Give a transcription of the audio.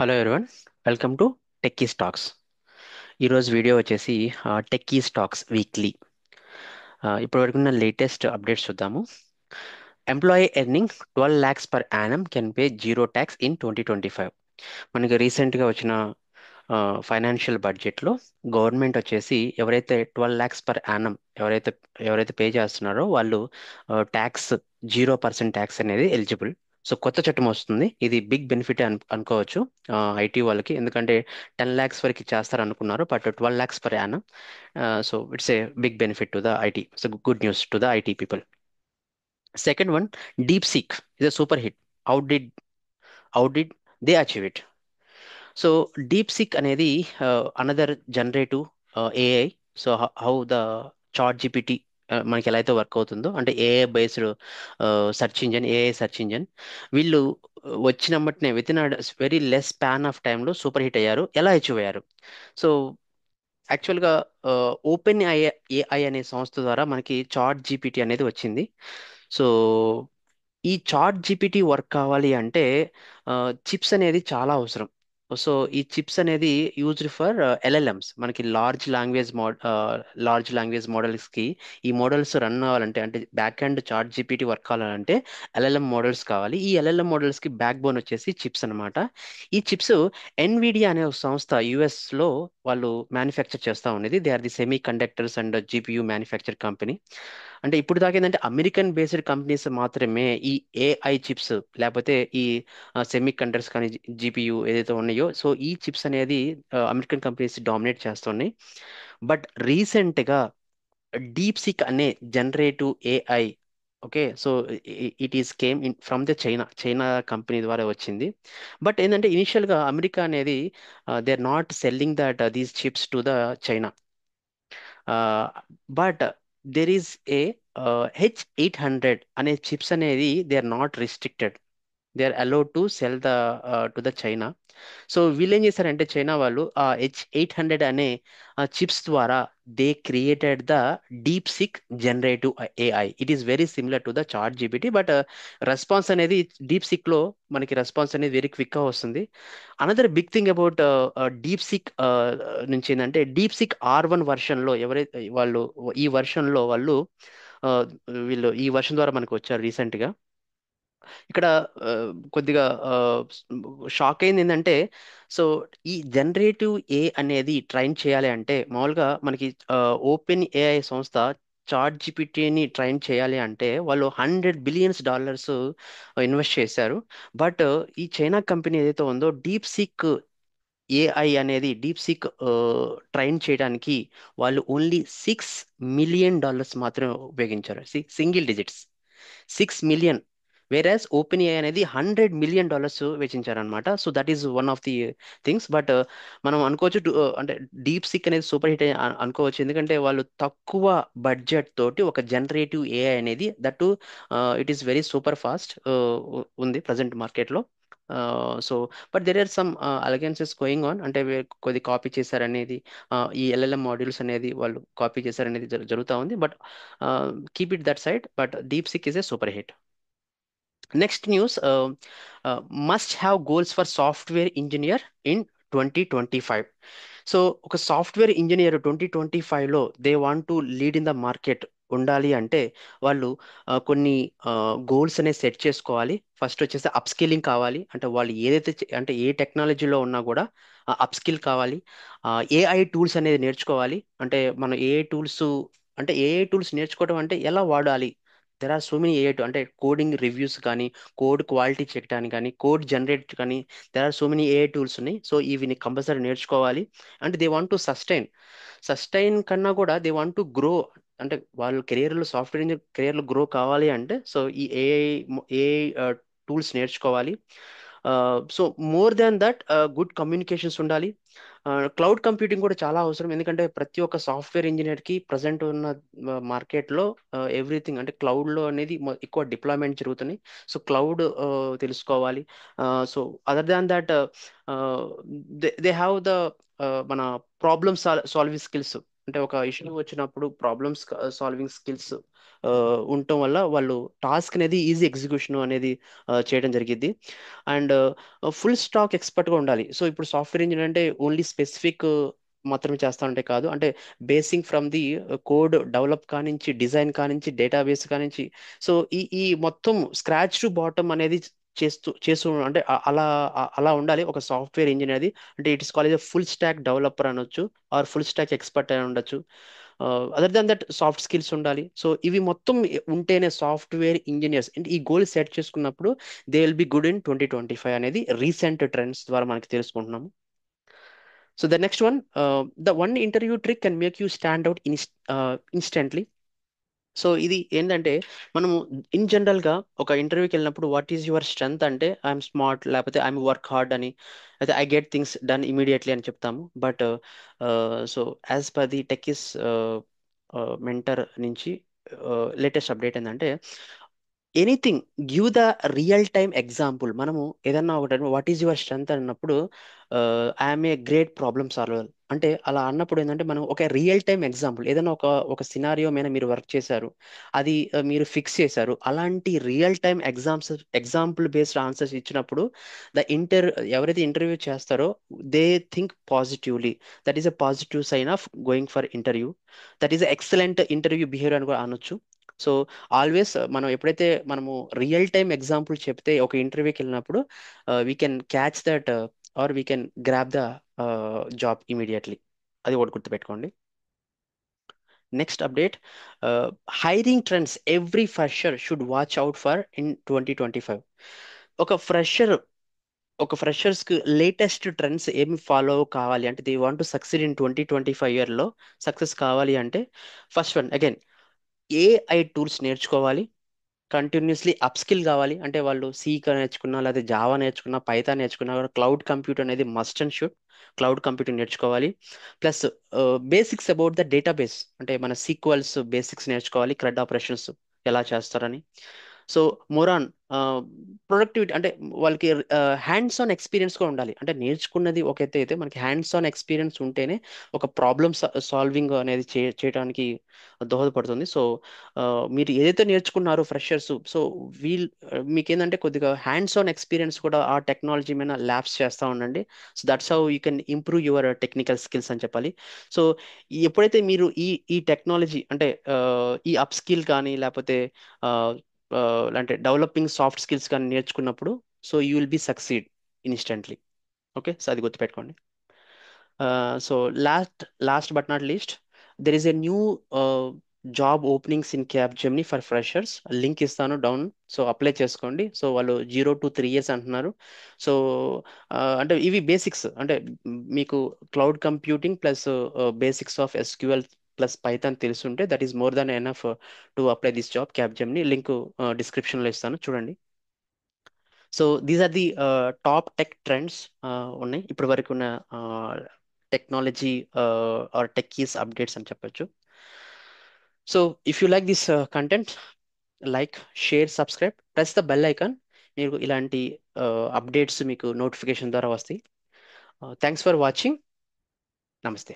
Hello everyone, welcome to techie stocks. ఈరోజు video వచ్చేసి techie stocks weekly. ఇప్పటి వరకు ఉన్న లేటెస్ట్ అప్డేట్స్ చూద్దాము. Employee earning 12 lakhs per annum can pay zero tax in 2025. మనకి రీసెంట్గా వచ్చిన ఫైనాన్షియల్ బడ్జెట్లో గవర్నమెంట్ వచ్చేసి ఎవరైతే 12 lakhs per annum ఎవరైతే ఎవరైతే పే చేస్తున్నారో వాళ్ళు ట్యాక్స్ 0% ట్యాక్స్ అనేది ఎలిజిబుల్. సో కొత్త చట్టం వస్తుంది. ఇది బిగ్ బెనిఫిట్ అనుకోవచ్చు ఐటీ వాళ్ళకి, ఎందుకంటే 10 lakhs వరకు చేస్తారు అనుకున్నారు, but 12 lakhs per annum. So it's a big benefit to the IT. So good news to the IT people. Second one, DeepSeek is a super hit. How did how did they achieve it? So DeepSeek అనేది another generative AI. So how the ChatGPT మనకి ఎలా అయితే work అవుతుందో, అంటే AI based search engine. వీళ్ళు వచ్చినమ్మటనే within very less span of టైంలో super hit అయ్యారు. ఎలా అచీవ్ అయ్యారు? సో యాక్చువల్గా ఓపెన్ ఏఐ అనే సంస్థ ద్వారా మనకి చాట్ జీపీటీ అనేది వచ్చింది. సో ఈ చాట్ జీపీటీ వర్క్ కావాలి అంటే చిప్స్ అనేది చాలా అవసరం. సో ఈ చిప్స్ అనేది యూజ్డ్ ఫర్ ఎల్ఎల్ఎంస్. మనకి లార్జ్ లాంగ్వేజ్ మోడల్స్కి ఈ మోడల్స్ రన్ అవ్వాలంటే, అంటే back and ChatGPT work కావాలంటే ఎల్ఎల్ఎం మోడల్స్ కావాలి. ఈ ఎల్ఎల్ఎం మోడల్స్కి బ్యాక్ బోన్ వచ్చేసి చిప్స్ అన్నమాట. ఈ చిప్స్ ఎన్విడియా అనే ఒక సంస్థ యుఎస్లో వాళ్ళు మ్యానుఫ్యాక్చర్ చేస్తూ ఉండేది. They are the semiconductors and GPU manufacture company. అంటే ఇప్పుడు దాకా ఏంటంటే అమెరికన్ బేస్డ్ కంపెనీస్ మాత్రమే ఈ ఏఐ చిప్స్, లేకపోతే ఈ సెమీ కండక్టర్స్ కానీ జీపీయూ ఏదైతే ఉన్నాయో, సో ఈ చిప్స్ అనేది అమెరికన్ కంపెనీస్ డామినేట్ చేస్తున్నాయి. బట్ రీసెంట్గా డీప్ సిక్ అనే generative AI, okay, so it is came in from the China company ద్వారా వచ్చింది. బట్ ఏంటంటే ఇనిషియల్గా అమెరికా అనేది they are not selling that these chips to the China. But there is a H800 అనే chips అనేది they are not restricted. They are allowed to sell the China. So వీళ్ళు ఏం చేశారంటే చైనా వాళ్ళు ఆ H800 అనే chips ద్వారా they created the DeepSeek generative AI. It is very similar to the ChatGPT, but response అనేది DeepSeek లో మనకి రెస్పాన్స్ అనేది వెరీ క్విక్ గా వస్తుంది. Another big thing about DeepSeek నుంచి ఏంటంటే డీప్ సిక్ R1 వర్షన్ లో ఎవరైతే వాళ్ళు ఈ వర్షన్ లో వాళ్ళు ఆ, వీళ్ళు ఈ వర్షన్ ద్వారా మనకు వచ్చారు రీసెంట్ గా. ఇక్కడ ఆ, కొద్దిగా షాక్ అయింది ఏంటంటే, సో ఈ జనరేటివ్ ఏ అనేది ట్రైన్ చేయాలి అంటే మామూలుగా మనకి ఓపెన్ ఏఐ సంస్థ చాట్ జీపీటీని ట్రైన్ చేయాలి అంటే వాళ్ళు $100 బిలియన్స్ ఇన్వెస్ట్ చేశారు. బట్ ఈ చైనా కంపెనీ ఏదైతే ఉందో డీప్ సీక్ ఏఐ అనేది డీప్ సీక్ ట్రైన్ చేయడానికి వాళ్ళు ఓన్లీ $6 million మాత్రమే ఉపయోగించారు. Single digits 6 million. Whereas OpenAI అనేది $100 million వెచ్చించారనమాట. So that is one of the things. But మనం అనుకోవచ్చు అంటే డీప్ సిక్ అనేది సూపర్ హిట్ అనుకోవచ్చు, ఎందుకంటే వాళ్ళు తక్కువ బడ్జెట్ తోటి ఒక జనరేటివ్ ఏఐ అనేది that it is very super fast ఉంది ప్రజెంట్ మార్కెట్లో. So but there are some allegations going on, అంటే కొద్ది కాపీ చేశారనేది, ఈ ఎల్ఎల్ఎం మాడ్యూల్స్ అనేది వాళ్ళు కాపీ చేశారనేది జరుగుతూ ఉంది. But keep it that side. But DeepSeek is a super hit. Next news, must have goals for software engineer in 2025. So ఒక సాఫ్ట్వేర్ ఇంజనీర్ 2025లో they want to lead in the market ఉండాలి అంటే వాళ్ళు కొన్ని goals అనేది set చేసుకోవాలి. First వచ్చేసి up skilling కావాలి. అంటే వాళ్ళు ఏదైతే అంటే ఏ టెక్నాలజీలో ఉన్నా కూడా అప్ స్కిల్ కావాలి. ఏఐ టూల్స్ అనేది నేర్చుకోవాలి. అంటే మనం ఏఐ టూల్స్ నేర్చుకోవడం అంటే ఎలా వాడాలి. There are so many AI అంటే కోడింగ్ రివ్యూస్ కానీ, కోడ్ క్వాలిటీ చెక్ చేయడానికి కానీ, కోడ్ జనరేట్ కానీ, there are so many AI tools ఉన్నాయి. సో ఇవి కంపల్సరీ నేర్చుకోవాలి. అంటే దే వాంట్ టు సస్టైన్ కన్నా కూడా దే వాంట్ టు గ్రో. అంటే వాళ్ళు కెరియర్లో సాఫ్ట్వేర్ ఇంజనీర్ కెరియర్లో గ్రో కావాలి అంటే సో ఈ ఏఐ టూల్స్ నేర్చుకోవాలి. So more than that good communications ఉండాలి. క్లౌడ్ కంప్యూటింగ్ కూడా చాలా అవసరం, ఎందుకంటే ప్రతి ఒక్క సాఫ్ట్వేర్ ఇంజనీర్కి ప్రజెంట్ ఉన్న మార్కెట్లో ఎవ్రీథింగ్ అంటే క్లౌడ్లో అనేది ఎక్కువ డిప్లాయ్మెంట్ జరుగుతున్నాయి. సో క్లౌడ్ తెలుసుకోవాలి. So other than that they have the మన ప్రాబ్లమ్ సాల్వింగ్ స్కిల్స్. అంటే ఒక ఇష్యూ వచ్చినప్పుడు ప్రాబ్లమ్స్ సాల్వింగ్ స్కిల్స్ ఉండటం వల్ల వాళ్ళు టాస్క్ అనేది ఈజీ ఎగ్జిక్యూషన్ అనేది చేయడం జరిగింది. అండ్ ఫుల్ స్టాక్ ఎక్స్పర్ట్గా ఉండాలి. సో ఇప్పుడు సాఫ్ట్వేర్ ఇంజనీర్ అంటే ఓన్లీ స్పెసిఫిక్ మాత్రమే చేస్తా ఉంటే కాదు, అంటే basing from the code develop కానించి, డిజైన్ కానించి, డేటాబేస్ కానించి, సో ఈ మొత్తం స్క్రాచ్ టు బాటమ్ అనేది చేస్తూ అంటే అలా ఉండాలి ఒక సాఫ్ట్వేర్ ఇంజనీర్. అంటే it is college full stack developer అనొచ్చు, ఆర్ ఫుల్ స్టాక్ ఎక్స్పర్ట్ అని ఉండొచ్చు. Other than that soft skills ఉండాలి. సో ఇవి మొత్తం ఉంటేనే సాఫ్ట్వేర్ ఇంజనీర్స్ అంటే ఈ గోల్ సెట్ చేసుకున్నప్పుడు they will be good in 2025 అనేది రీసెంట్ ట్రెండ్స్ ద్వారా మనకి తెలుసుకుంటున్నాము. So the next one, the one interview trick can make you stand out instantly. So ఇది ఏంటంటే, మనము ఇన్ జనరల్గా ఒక ఇంటర్వ్యూకి వెళ్ళినప్పుడు వాట్ ఈజ్ యువర్ స్ట్రెంగ్త్ అంటే ఐఎమ్ స్మార్ట్, లేకపోతే ఐఎమ్ వర్క్ హార్డ్ అని, అయితే I get things done immediately అని చెప్తాము. But so as per the tech is mentor నుంచి లేటెస్ట్ అప్డేట్ ఏంటంటే, anything give the real time example. మనము ఏదన్నా ఒకటి వాట్ ఈజ్ యువర్ స్ట్రెంగ్త్ అన్నప్పుడు I'm a great problem solver అంటే అలా అన్నప్పుడు ఏంటంటే మనం ఒక రియల్ టైమ్ ఎగ్జాంపుల్ ఏదైనా ఒక సినారియో మీద మీరు వర్క్ చేశారు, అది మీరు ఫిక్స్ చేశారు, అలాంటి real time example based answers ఇచ్చినప్పుడు ద ఇంటర్ ఎవరైతే ఇంటర్వ్యూ చేస్తారో they think positively. That is a positive sign of going for interview. That is excellent interview behaviour అని కూడా అనొచ్చు. సో ఆల్వేస్ మనం ఎప్పుడైతే మనము రియల్ టైమ్ ఎగ్జాంపుల్ చెప్తే ఒక ఇంటర్వ్యూకి వెళ్ళినప్పుడు we can catch that are we can grab the job immediately. అది ఒకటి గుర్తుపెట్టుకోండి. Next update, hiring trends every fresher should watch out for in 2025. ఒక ఫ్రెషర్ ఒక ఫ్రెషర్స్ కి లేటెస్ట్ ట్రెండ్స్ ఏమి ఫాలో కావాలి అంటే, they want to succeed in 2025 ఇయర్లో సక్సెస్ కావాలి అంటే, first one again AI tools నేర్చుకోవాలి. కంటిన్యూస్లీ అప్ స్కిల్ కావాలి, అంటే వాళ్ళు సీక్ నేర్చుకున్నా, లేదా జావా నేర్చుకున్నా, పైథాన్ నేర్చుకున్నా కూడా క్లౌడ్ కంప్యూటర్ అనేది must and should. Cloud computing నేర్చుకోవాలి. Plus basics about the database, అంటే మన సీక్వల్స్ బేసిక్స్ నేర్చుకోవాలి, క్రెడ్ ఆపరేషన్స్ ఎలా చేస్తారని. సో మోరాన్ ప్రొడక్టివిటీ అంటే వాళ్ళకి హ్యాండ్స్ ఆన్ ఎక్స్పీరియన్స్ కూడా ఉండాలి. అంటే నేర్చుకున్నది ఒక ఎత్తు అయితే మనకి హ్యాండ్స్ ఆన్ ఎక్స్పీరియన్స్ ఉంటేనే ఒక ప్రాబ్లమ్ సాల్వింగ్ అనేది చేయడానికి దోహదపడుతుంది. సో మీరు ఏదైతే నేర్చుకున్నారో ఫ్రెషర్స్, సో మీకు ఏంటంటే కొద్దిగా హ్యాండ్స్ ఆన్ ఎక్స్పీరియన్స్ కూడా ఆ టెక్నాలజీ మీద ల్యాబ్స్ చేస్తూ ఉండండి. So that's how you can improve your technical skills అని చెప్పాలి. సో ఎప్పుడైతే మీరు ఈ ఈ టెక్నాలజీ అంటే ఈ అప్ స్కిల్ కానీ, లేకపోతే ఆ, అంటే డెవలపింగ్ సాఫ్ట్ స్కిల్స్ కానీ నేర్చుకున్నప్పుడు, so you will be succeed instantly. Okay, so అది గుర్తుపెట్టుకోండి. So last but not least, there is a new job openings in cab Gemini for freshers. Link ఇస్తాను డౌన్, సో అప్లై చేసుకోండి. So వాళ్ళు 0 to 3 years అంటున్నారు. So అంటే ఇవి basics, అంటే మీకు cloud computing plus basics of SQL plus Python తెలుసుంటే that is more than enough to apply this job. Capgemini link డిస్క్రిప్షన్లో ఇస్తాను, చూడండి. So these are the top tech trends ఉన్నాయి ఇప్పటి వరకు ఉన్న టెక్నాలజీ ఆర్ టెక్కీస్ అప్డేట్స్ అని చెప్పొచ్చు. So if you like this content, like, share, subscribe, press the bell icon. మీకు ఇలాంటి అప్డేట్స్ మీకు నోటిఫికేషన్ ద్వారా వస్తాయి. Thanks for watching. నమస్తే.